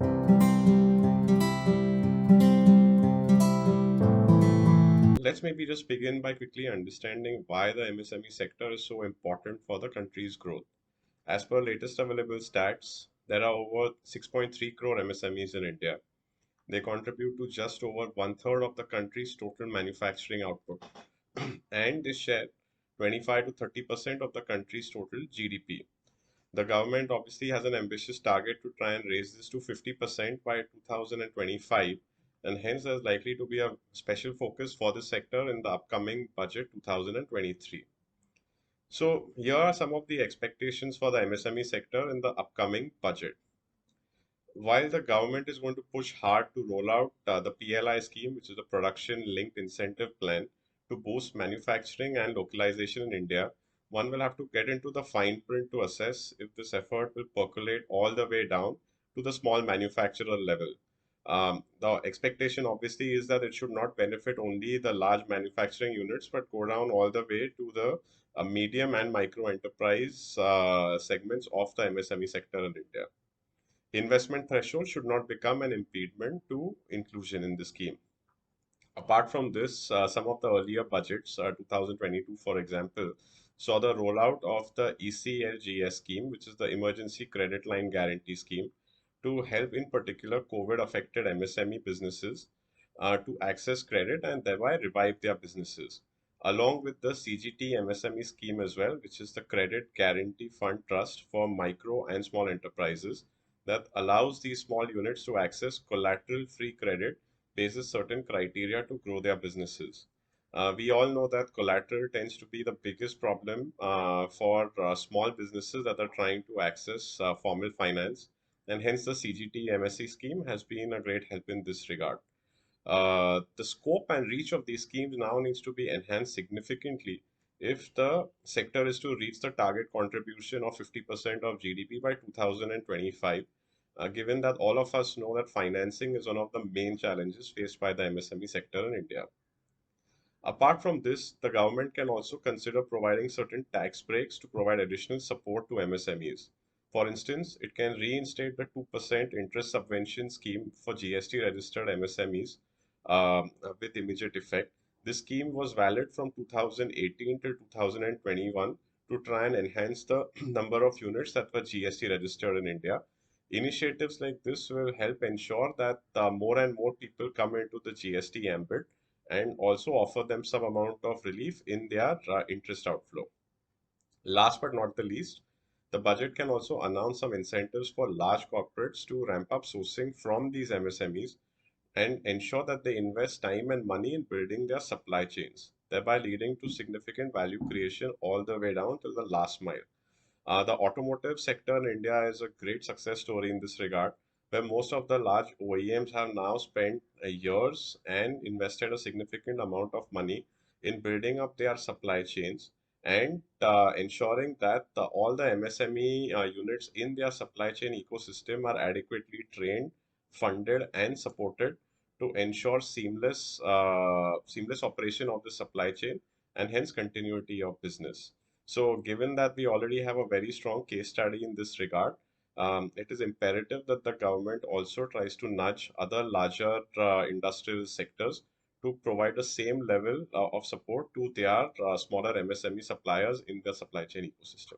Let's maybe just begin by quickly understanding why the MSME sector is so important for the country's growth. As per latest available stats, there are over 6.3 crore MSMEs in India. They contribute to just over one third of the country's total manufacturing output, and they share 25 to 30% of the country's total GDP. The government obviously has an ambitious target to try and raise this to 50% by 2025, and hence there's likely to be a special focus for this sector in the upcoming budget 2023. So, here are some of the expectations for the MSME sector in the upcoming budget. While the government is going to push hard to roll out the PLI scheme, which is the Production Linked Incentive Plan, to boost manufacturing and localization in India, one will have to get into the fine print to assess if this effort will percolate all the way down to the small manufacturer level. The expectation obviously is that it should not benefit only the large manufacturing units, but go down all the way to the medium and micro enterprise segments of the MSME sector in India. Investment threshold should not become an impediment to inclusion in the scheme. Apart from this, some of the earlier budgets, 2022, for example, saw the rollout of the ECLGS scheme, which is the Emergency Credit Line Guarantee Scheme, to help in particular COVID affected MSME businesses to access credit and thereby revive their businesses. Along with the CGTMSE scheme as well, which is the Credit Guarantee Fund Trust for micro and small enterprises that allows these small units to access collateral free credit bases certain criteria to grow their businesses. We all know that collateral tends to be the biggest problem for small businesses that are trying to access formal finance, and hence the CGT-MSE scheme has been a great help in this regard. The scope and reach of these schemes now needs to be enhanced significantly if the sector is to reach the target contribution of 50% of GDP by 2025, given that all of us know that financing is one of the main challenges faced by the MSME sector in India. Apart from this, the government can also consider providing certain tax breaks to provide additional support to MSMEs. For instance, it can reinstate the 2% interest subvention scheme for GST registered MSMEs with immediate effect. This scheme was valid from 2018 till 2021 to try and enhance the number of units that were GST registered in India. Initiatives like this will help ensure that more and more people come into the GST ambit and also offer them some amount of relief in their interest outflow. Last but not the least, the budget can also announce some incentives for large corporates to ramp up sourcing from these MSMEs and ensure that they invest time and money in building their supply chains, thereby leading to significant value creation all the way down to the last mile. The automotive sector in India is a great success story in this regard, where most of the large OEMs have now spent years and invested a significant amount of money in building up their supply chains and ensuring that all the MSME units in their supply chain ecosystem are adequately trained, funded, and supported to ensure seamless operation of the supply chain and hence continuity of business. So, given that we already have a very strong case study in this regard, it is imperative that the government also tries to nudge other larger industrial sectors to provide the same level of support to their smaller MSME suppliers in the supply chain ecosystem.